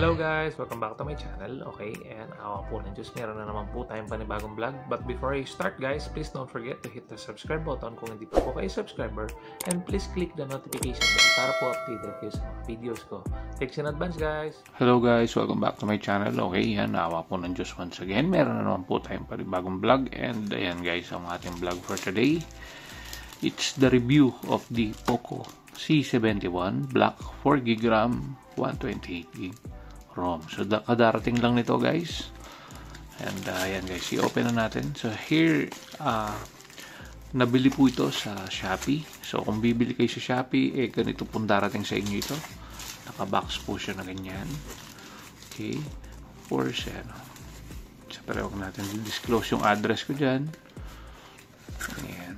Hello guys! Welcome back to my channel. Okay, and awa po ng Diyos, meron na naman po tayong panibagong vlog. But before I start guys, please don't forget to hit the subscribe button kung hindi pa po kayo subscriber. And please click the notification bell para po updated kayo sa mga videos ko. Thanks in advance guys! Hello guys! Welcome back to my channel. Okay, yan, awa po ng Diyos once again. Meron na naman po tayong panibagong vlog. And ayan guys, ang ating vlog for today. It's the review of the Poco C71 Black 4GB RAM 128GB ROM. So kadarating lang nito guys. And ayan guys, i-open na natin. So here, nabili po ito sa Shopee. So kung bibili kayo sa Shopee, ganito pong darating sa inyo ito. Naka-box po siya na ganyan. Okay. Of course, siyempre huwag natin disclose yung address ko dyan. Ayan.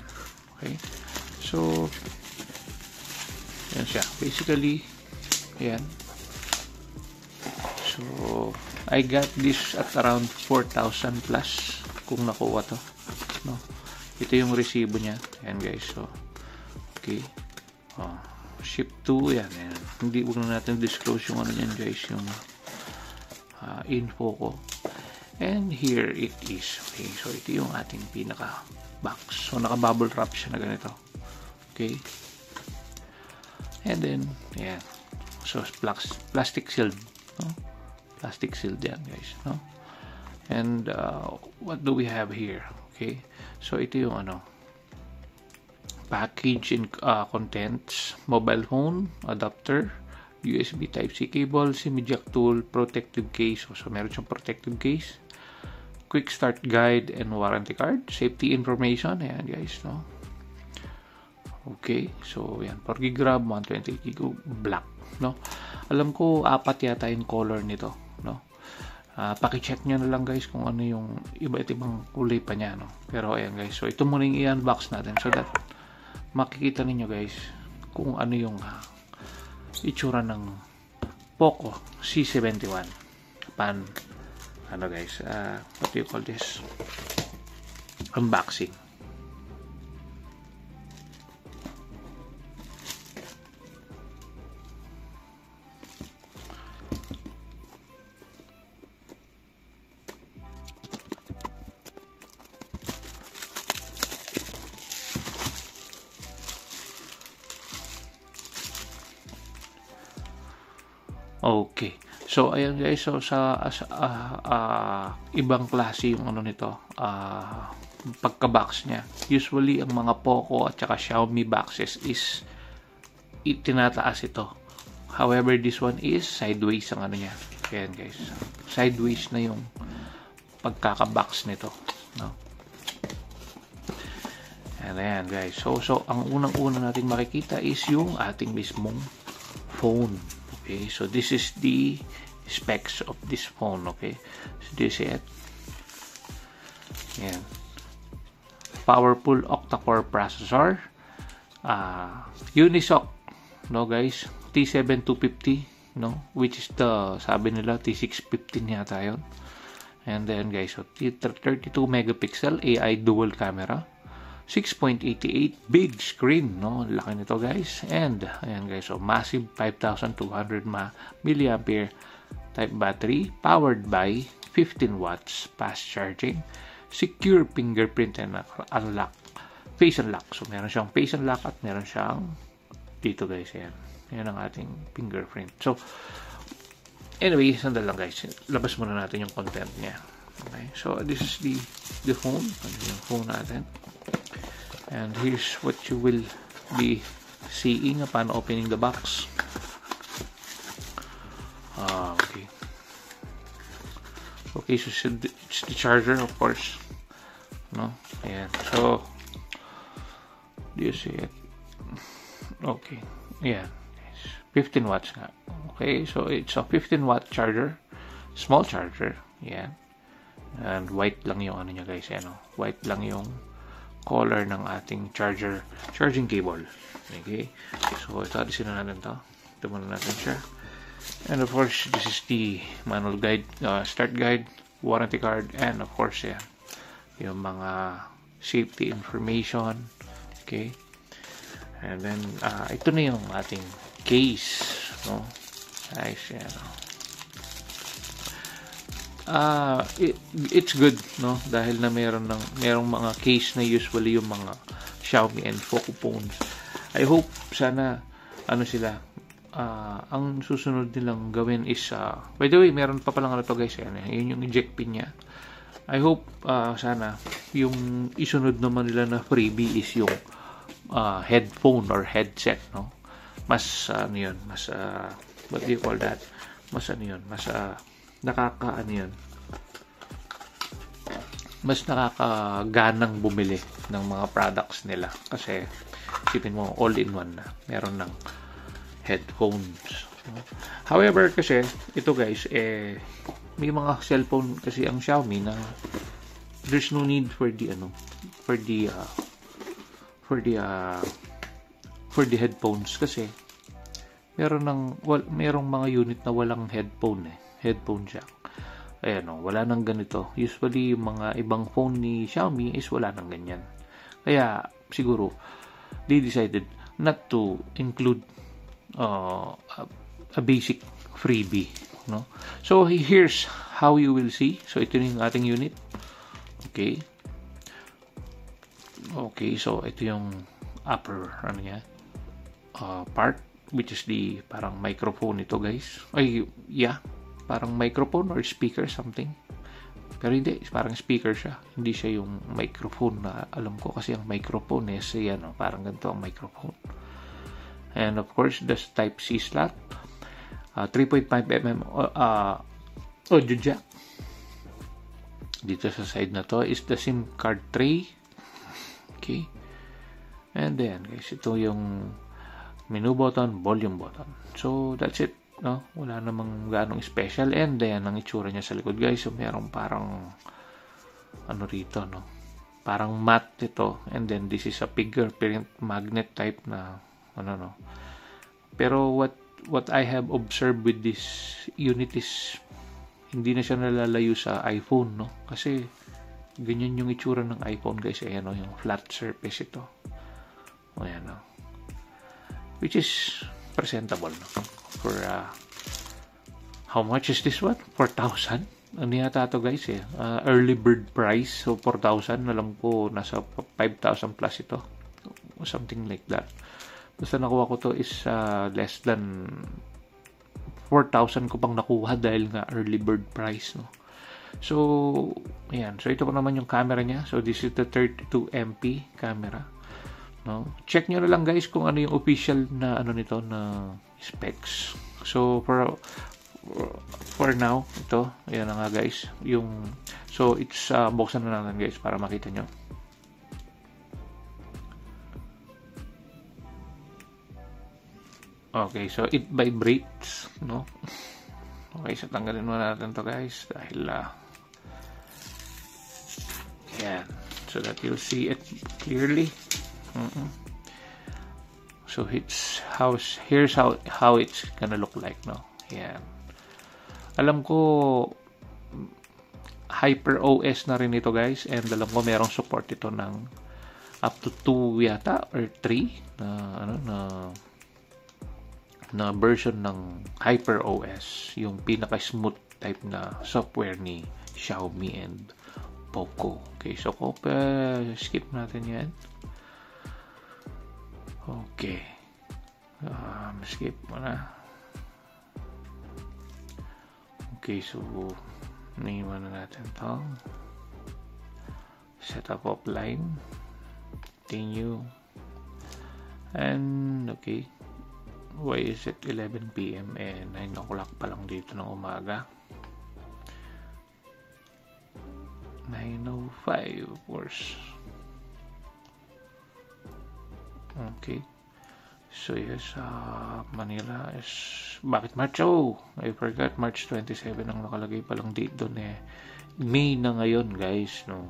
Okay. So, yan siya. Basically, ayan. So, I got this at around 4,000 plus kung nakuha to. No? Ito yung resibo niya. Ayan guys. So, okay. Ship to, yan. Hindi, huwag na natin disclose yung ano yan guys, yung info ko. And here it is. Okay. So, ito yung ating pinaka box. So, naka-bubble wrap siya na ganito. Okay. And then, yeah. So, plastic sealed. No? Plastic sealed yan, guys. No? And, what do we have here? Okay. So, ito yung package and contents. Mobile phone, adapter, USB Type-C cable, SIM jack tool, protective case. So, meron siyang protective case. Quick start guide and warranty card, safety information, ayan guys, no? Okay, so yan, 4GB RAM, 128GB black, no? Alam ko, 4 yata yung color nito, no? Paki-check nyo na lang guys kung ano yung iba't ibang kulay pa niya, no? Pero ayan guys, so ito muna yung i-unbox natin so that makikita ninyo guys kung ano yung itsura ng Poco C71 guys, what do you call this, unboxing. Okay. So, ayan guys. So, sa ibang klase yung nito. Pagka-box niya. Usually, ang mga Poco at saka Xiaomi boxes is itinataas ito. However, this one is sideways ang niya. Ayan guys. Sideways na yung pagkaka-box nito. No? And ayan guys. So, ang unang-una nating makikita is yung ating mismong phone. Okay, so this is the specs of this phone. Okay, so this is it. Yan. Powerful octa-core processor. Unisoc, no guys, T7250, no, which is the, sabi nila T615 yata yun. And then guys, so 32 megapixel AI dual camera. 6.88 big screen, no, laki nito guys. And ayan guys, so massive 5200 milliampere type battery, powered by 15 watts fast charging, secure fingerprint and unlock, face unlock. So meron siyang face unlock at meron siyang dito guys, yan ang ating fingerprint. So anyway, sandal lang guys, labas muna natin yung content niya. Okay, so this is the phone. Yung phone natin. And here's what you will be seeing upon opening the box. Okay. Okay, so it's the charger, of course. No? Ayan. So, do you see it? Okay. Ayan. 15 watts nga. Okay, so it's a 15 watt charger. Small charger. Ayan. And white lang yung niya guys. Ayan, white lang yung color ng ating charging cable. Okay, so ito, alisin na natin ito muna natin siya. And of course, this is the manual guide, start guide, warranty card, and of course yung mga safety information. Okay, and then ito na yung ating case, no? Guys, it's good, no, dahil na merong mga case na usually yung mga Xiaomi and Poco phones. I hope sana sila ang susunod nilang gawin is by the way, meron pa palang to guys, yun yung eject pin niya. I hope sana yung isunod naman nila na freebie is yung headphone or headset, no, mas yun, mas what do you call that, mas mas mas nakakaganang bumili ng mga products nila kasi isipin mo all-in-one na, meron ng headphones. However kasi ito guys, may mga cellphone kasi ang Xiaomi na there's no need for the headphones kasi merong mga unit na walang headphone jack. Ayan, wala nang ganito. Usually yung mga ibang phone ni Xiaomi is wala nang ganyan. Kaya siguro they decided not to include a basic freebie, no? So here's how you will see. So ito yung ating unit. Okay, so ito yung upper part, which is the parang microphone ito guys. Parang microphone or speaker something. Pero hindi, parang speaker siya. Hindi siya yung microphone na alam ko kasi ang microphone is parang ganito ang microphone. And of course, the Type-C slot, 3.5mm audio jack. Dito sa side na to is the SIM card tray. Okay. And then guys, ito yung menu button, volume button. So that's it, no? Wala namang ganong special. And then ang itsura niya sa likod guys, so merong parang rito, no? Parang matte ito. And then this is a fingerprint magnet type na Pero what I have observed with this unit is hindi na siya nalalayo sa iPhone, no? Kasi ganyan yung itsura ng iPhone guys. Ayan, yung flat surface ito. Ayan, which is presentable, no? For how much is this one? 4,000? Ano yata ito guys early bird price. So 4,000, alam ko nasa 5,000 plus ito, something like that. Basta nakuha ko to is less than 4,000 ko pang nakuha dahil nga early bird price, no? So ayan, so ito pa naman yung camera niya. So this is the 32MP camera, no? Check nyo na lang guys kung ano yung official na nito na specs. So for now, ito, ayan na nga guys, so it's buksan na natin guys para makita nyo. Okay, so it vibrates, no? Okay, so tanggalin muna natin to guys dahil yan, so that you'll see it clearly. So here's how it's gonna look like, no? Yan. Alam ko HyperOS na rin ito guys, and alam ko merong support ito ng up to 2 yata or 3 na version ng HyperOS, yung pinaka-smooth type na software ni Xiaomi and Poco. Okay, so skip natin yan. Okay. Skip mo na. Okay, so naiwan na natin to. Setup offline. Continue. And okay. Why is it 11 PM and 9 o'clock pa lang dito ng umaga? 9:05 of course. Okay. So yes, Manila is... Bakit March? Oh, I forgot. March 27 ang nakalagay palang date doon May na ngayon guys, no?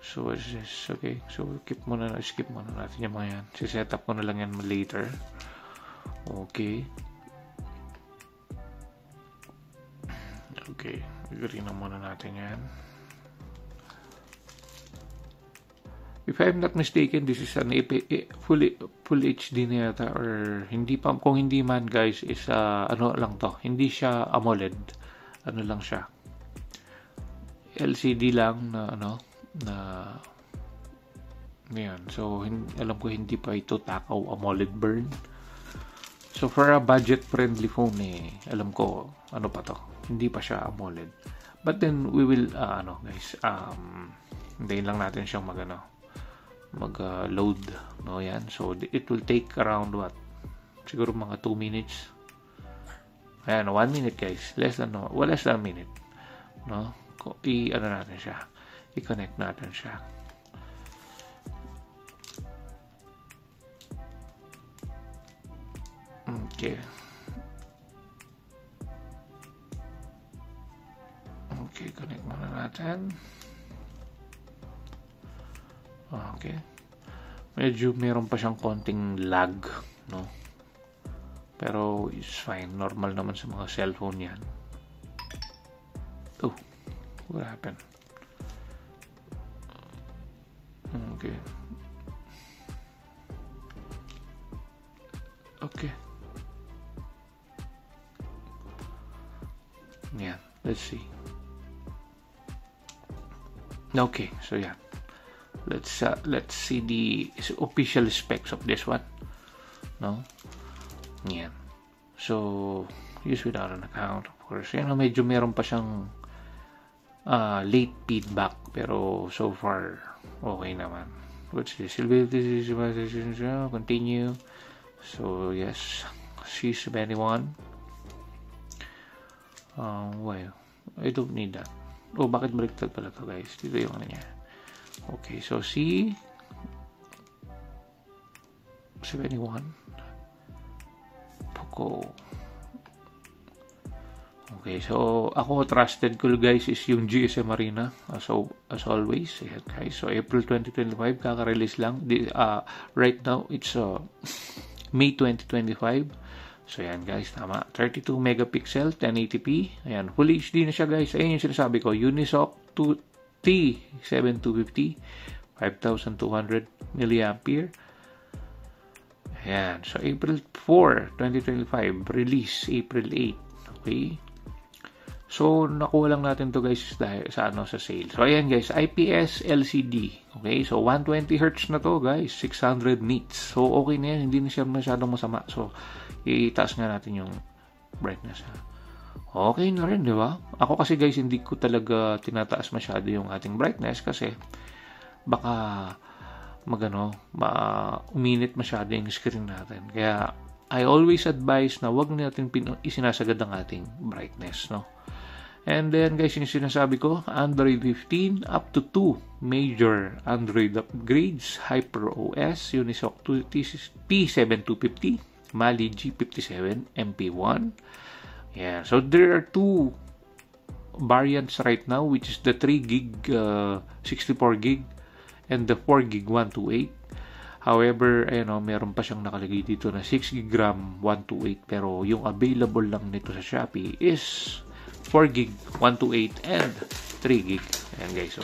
So is this okay? So skip muna natin yung mga yan. Si-set up ko na lang yan later. Okay. Okay. Agree na muna natin yan. If I'm not mistaken, this is an full HD na yata, or hindi pa, kung hindi man guys is ano lang to, hindi siya AMOLED. ano lang siya, LCD lang na ano, na yan. So alam ko hindi pa ito takaw AMOLED burn. So for a budget friendly phone alam ko ano pa to, hindi pa siya AMOLED. But then we will guys, hintayin lang natin siyang mag-load, no, yan. So it will take around siguro mga 2 minutes. Ayan, 1 minute guys, less than a minute, no. Natin siya, i-connect natin siya. Okay, connect muna natin. Okay. Medyo meron pa siyang konting lag, no? Pero it's fine. Normal naman sa mga cellphone yan. Oh, what happened? Okay. Okay. Yeah, let's see. Okay, so yeah. Let's see the official specs of this one. No? Yeah. So, use without an account, of course. Yan, medyo meron pa siyang late feedback, pero so far okay naman. What's this? Continue. So, yes. C71. Well, I don't need that. Oh, bakit baliktad pala to, guys? Dito yung ano niya. Okay, so C71 Poco. Okay, so ako trusted ko guys is yung GSM Arena as always. Ayan, guys, so April 2025 kaka-release lang. Right now it's May 2025. So ayan guys, tama, 32 megapixel 1080p. Ayan, full HD na siya guys. Ayan yung sinasabi ko, Unisoc T7250 5200 mAh. Ayan, so April 4 2025 release April 8. Okay, so nakuha lang natin to guys sa sale. So ayan guys, IPS LCD. Okay, so 120Hz na to guys, 600 nits. So okay na yan, hindi na siya masyadong masama. So itaas nga natin yung brightness. Okay na rin, di ba? Ako kasi guys, hindi ko talaga tinataas masyado yung ating brightness kasi baka uminit masyado yung screen natin. Kaya I always advise na wag natin isinasagad ang ating brightness, no? And then guys, yung sinasabi ko, Android 15 up to 2 major Android upgrades, HyperOS, Unisoc P7250, Mali G57 MP1. Yeah, so there are 2 variants right now, which is the 3GB 64GB and the 4GB 128. However, meron pa siyang nakalagay dito na 6GB RAM 128, pero yung available lang nito sa Shopee is 4GB 128 and 3GB. Ayan guys, so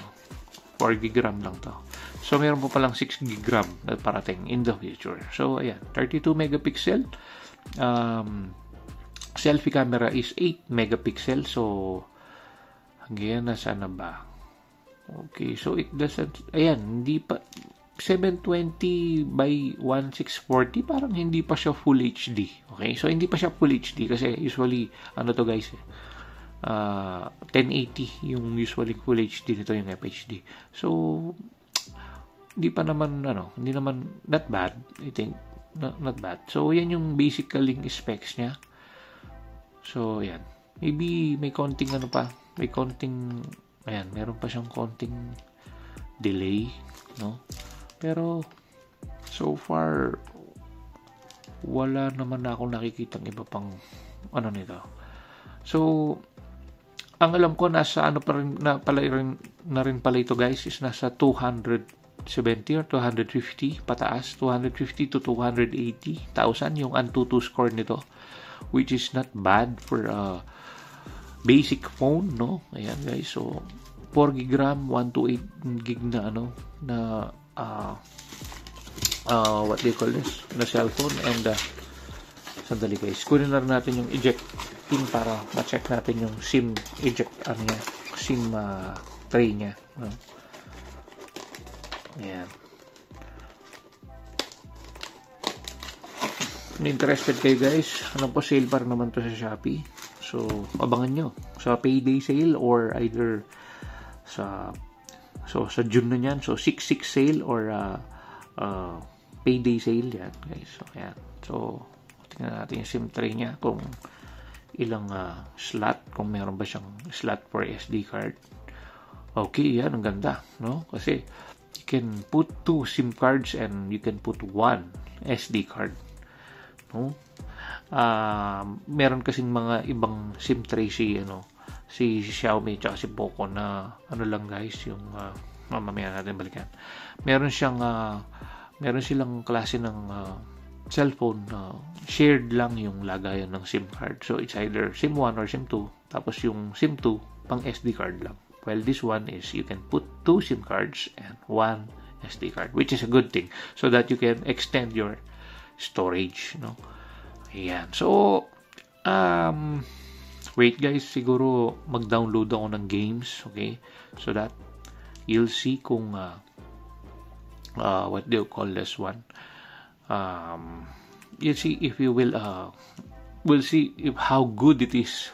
4GB RAM lang to. So meron pa palang 6GB RAM na parating in the future. So ayan, 32 megapixel. Selfie camera is 8 megapixel. So hanggang nasaan na ba? Okay, so it doesn't, ayan, hindi pa 720 by 1640, parang hindi pa siya full HD. Okay, so hindi pa siya full HD kasi usually to guys, 1080 yung usually full HD, nito yung FHD. So hindi naman not bad, I think. Not bad. So yan yung basically specs niya. So yan, maybe may konting meron pa siyang konting delay, no? Pero so far wala naman na akong nakikitang iba pang nito. So ang alam ko nasa na rin pala ito guys, is nasa 270 or 250 pataas, 250 to 280,000 yung Antutu score nito, which is not bad for a basic phone, no? Ayan guys, so 4GB RAM, 128GB na what do you call this, na cellphone, and Sandali guys, kunin na rin natin yung eject pin para ma-check natin yung SIM eject, SIM tray niya. Ayan. Kung interested kayo guys, po sale pa rin naman to sa Shopee. So, abangan nyo sa payday sale or either sa June na yan. So, 6/6 sale or payday sale yan guys. So, ayan. So, tingnan natin yung SIM tray niya kung ilang slot, kung meron ba siyang slot for SD card. Okay, yan, ang ganda, no? Kasi you can put 2 SIM cards and you can put 1 SD card, no? Meron kasing mga ibang SIM tray si Xiaomi at si Poco na lang guys, yung mamaya natin balikan. Meron silang klase ng cellphone shared lang yung lagayan ng SIM card. So it's either SIM 1 or SIM 2, tapos yung SIM 2 pang SD card lang. Well, this one is you can put 2 SIM cards and 1 SD card, which is a good thing so that you can extend your storage, no? Ayan. So, wait guys, siguro mag-download ako ng games, okay? So that you'll see kung what do you call this one? You'll see if you will we'll see if how good it is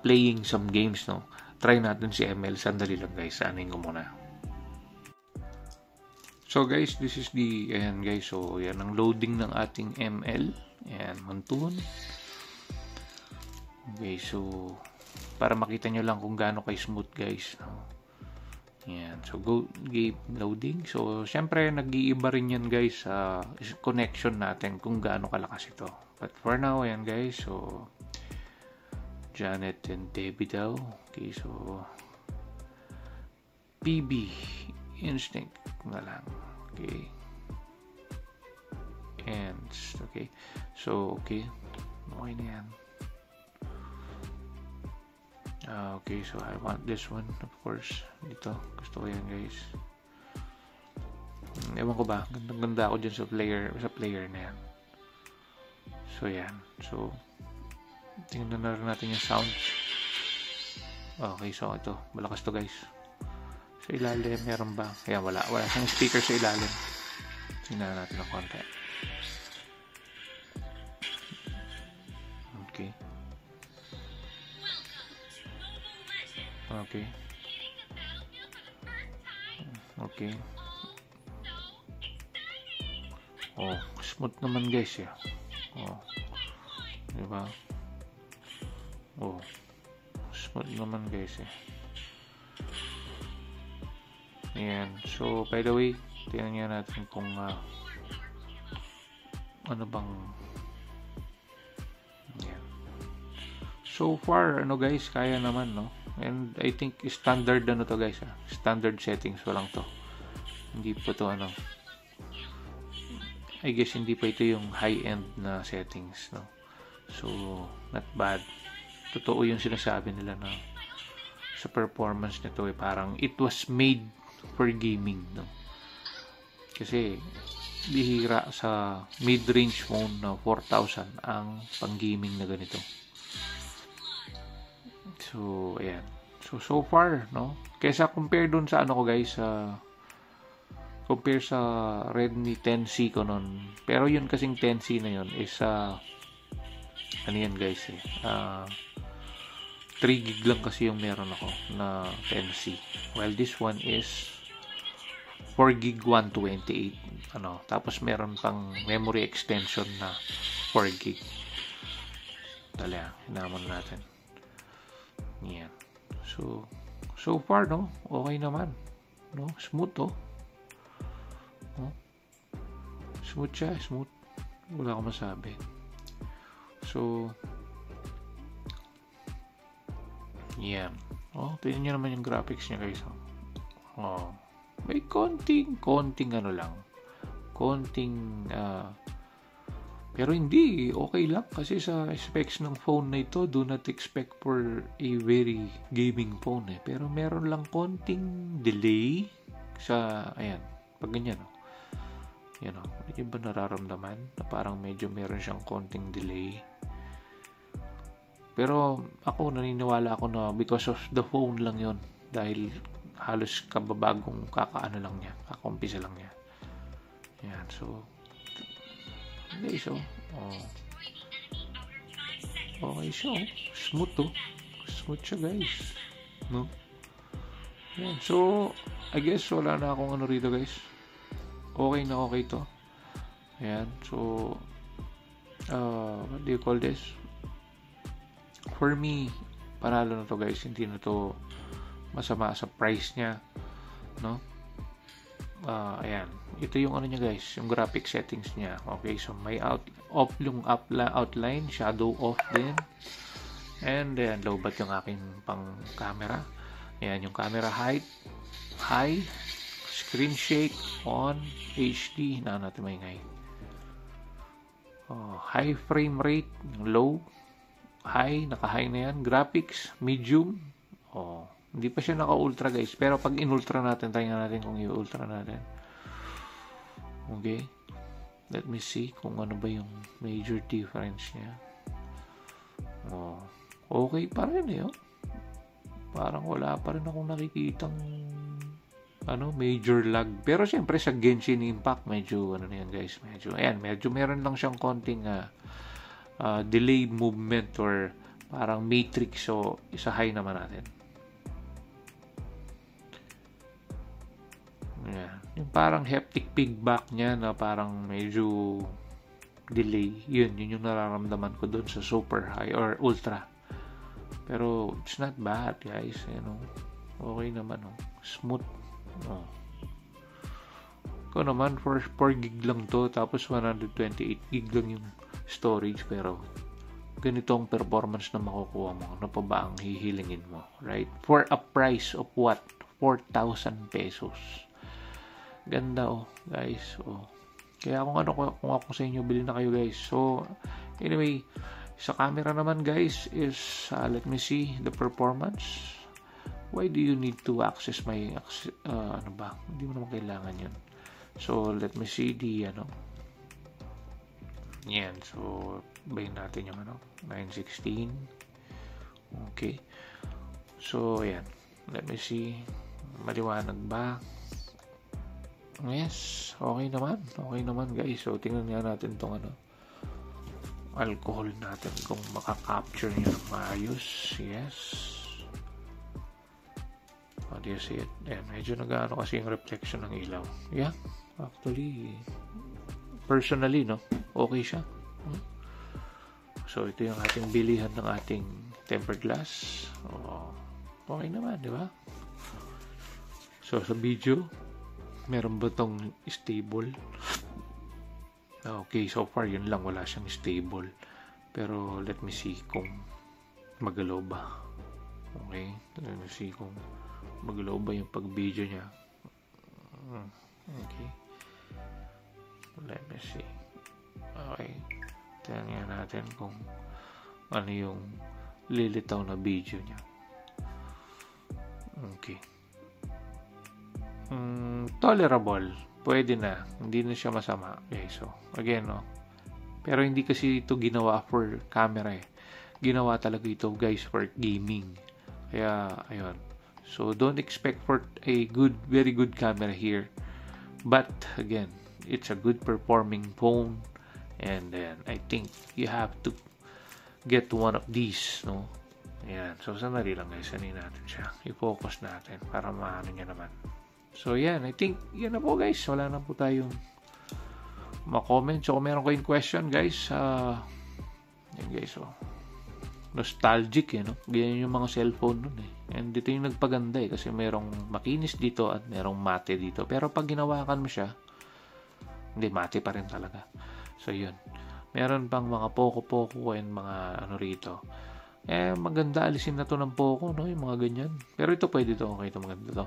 playing some games, no? Try natin si ML. Sandali lang guys, anin ko muna. So guys, this is ayan guys, so yan ang loading ng ating ML. Ayan, Montun. Okay, so para makita nyo lang kung gaano kay smooth guys, no? Ayan, so game loading. So syempre nag-iiba rin yan guys sa connection natin kung gaano kalakas ito. But for now, ayan guys, so Janet and Debbie daw. Okay, so PB Instinct na lang. Okay. And okay. So okay. Okay na yan. Okay, so I want this one, of course. Dito. Gusto ko yan guys. Ewan ko ba, ganda ako dyan sa player na yan. So yan. So tingnan na rin natin yung sound. Okay, so ito, malakas to guys. Sa ilalim, meron ba? Kaya wala siyang speaker sa ilalim. Tingnan natin ng konti. Okay. Okay. Okay. Oh, smooth naman guys ya. Oh. Diba? Oh. Smooth naman guys eh. Ayan. So, by the way, tingnan nga natin kung ano bang ayan. So far, guys, kaya naman, no? And I think standard to guys, standard settings pa lang to. Hindi pa to I guess hindi pa ito yung high-end na settings, no? So, not bad. Totoo yung sinasabi nila na sa performance nito parang it was made for gaming, no? Kasi bihira sa mid-range phone na 4,000 ang pang-gaming na ganito. So, ayan. So far, no? Kesa compare dun sa ko guys, compare sa Redmi 10C ko nun. Pero yun kasing 10C na yun is yan guys 3 gig lang kasi yung meron ako na 10C. While this one is 4 gig 128. Tapos meron pang memory extension na 4 gig. Tala, hinaman natin. Yan. So far, no? Okay naman. No? Smooth, no? Smooth siya, smooth. Wala akong masabi. So, yan. Tingnan nyo naman yung graphics niya, guys. May konting lang. Pero hindi, okay lang kasi sa specs ng phone na ito, do not expect for a very gaming phone Pero meron lang konting delay sa, ayan, pag ganyan, You know, hindi ba nararamdaman na parang medyo meron siyang konting delay? Pero ako naniniwala ako na because of the phone lang yon, dahil halos kababagong kakaano lang niya, kakumpisa lang niya. Yan, so okay, so okay siya, smooth to. Smooth siya, guys, no? Yan, so I guess wala na akong ano rito, guys. Okay na okay to. Ayan, so what do you call this? For me, panalo na to, guys. Hindi na to masama sa price niya, no? Ayan, ito yung ano niya, guys, yung graphic settings niya. Okay, so may yung outline, shadow off din, and then lowbat yung aking pang camera. Ayan, yung camera height high, screen shake on, HD na natin maingay. High frame rate, low, high, naka-high na yan. Graphics, medium. Hindi pa siya naka-ultra, guys. Pero pag in-ultra natin, tingnan natin kung i-ultra natin. Okay. Let me see kung ano ba yung major difference niya. Okay pa rin eh. Parang wala pa rin akong nakikitang major lag. Pero siyempre sa Genshin Impact, medyo ano na yan, guys. Medyo meron lang siyang konting delay movement or parang matrix, so isa high naman natin. Yan. Yung parang haptic feedback niya na parang medyo delay, yun yung nararamdaman ko doon sa super high or ultra. Pero it's not bad, guys, okay naman, smooth. Ko naman for 4 gig lang to, tapos 128 gig lang yung storage, pero ganitong performance na makukuha mo, ano pa ba ang hihilingin mo, right? For a price of what? 4,000 pesos. Ganda, guys. Kaya kung ako sa inyo, bilhin na kayo, guys. So anyway, sa camera naman, guys, is let me see the performance. Why do you need to access my ano ba? Hindi mo naman kailangan yun. So let me see the yan. So bayin natin yung 916. Okay. So ayan. Let me see. Maliwanag ba? Yes. Okay naman, guys. So tingnan nga natin tong alcohol natin kung maka-capture niya ng maayos. Yes. Do you see it? Ayan, medyo nag-ano kasi yung reflection ng ilaw. Yeah, actually, personally, okay siya. So, ito yung ating bilihan ng ating tempered glass. Okay naman, di ba? So, sa video, meron ba tong stable? Okay, so far, yun lang. Wala siyang stable. Pero, let me see kung magalaw ba. Okay, let me see kung magalaw ba yung pag-video niya. Okay. Let me see. Okay. Tingnan natin kung ano yung lilitaw na video niya. Okay. Tolerable. Pwede na. Hindi na siya masama. Okay, so, again, pero hindi kasi ito ginawa for camera eh. Ginawa talaga ito, guys, for gaming. Kaya, ayun. So, don't expect for a very good camera here. But, again, it's a good performing phone. And then, I think you have to get one of these, no? Ayan. So, sandali lang, guys. Sanin natin siya. I-focus natin para maano niya naman. So, yan. I think, yan na po, guys. Wala na po tayong ma-comment. So, kung meron kayong question, guys, yan, guys, nostalgic, ganyan yung mga cellphone nun eh. And dito yung nagpaganda eh, kasi merong makinis dito at merong mate dito. Pero pag ginawakan mo siya, hindi, mate pa rin talaga. So yun, meron pang mga poco-poco and mga rito. Maganda, alisin na to ng poco, yung mga ganyan. Pero ito pwede to, okay, ito maganda to.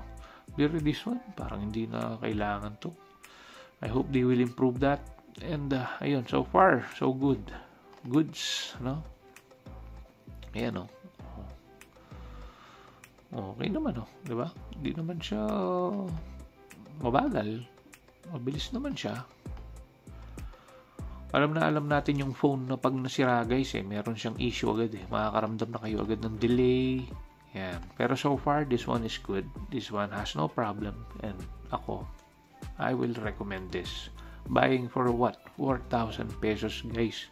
Pero this one, parang hindi na kailangan to. I hope they will improve that. And ayun, so far, so good. Goods, Ayan, okay naman, di ba? Hindi naman siya mabagal. Mabilis naman siya. alam natin yung phone na pag nasira guys meron siyang issue agad makakaramdam na kayo agad ng delay. Yan. Pero so far, this one is good. This one has no problem. And I will recommend this. Buying for what? 4,000 pesos guys.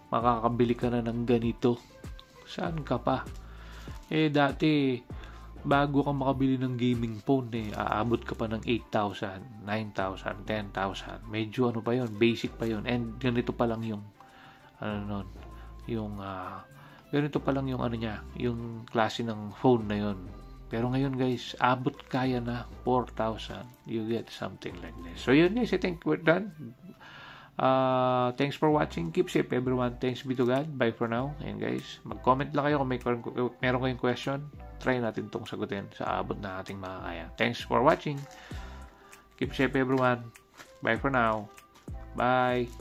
Makakabili ka na ng ganito. Saan ka pa? Dati, bago ka makabili ng gaming phone, aabot ka pa ng 8,000, 9,000, 10,000. Medyo pa yun, basic pa yun. And ganito pa lang yung, ganito pa lang yung yung klase ng phone na yun. Pero ngayon guys, abot kaya na 4,000. You get something like this. So yun guys, I think we're done. Thanks for watching. Keep safe everyone. Thanks be to God. Bye for now. And guys, mag-comment lang kayo kung meron kayong question. Try natin itong sagutin sa abot na ating makakaya. Thanks for watching. Keep safe everyone. Bye for now. Bye.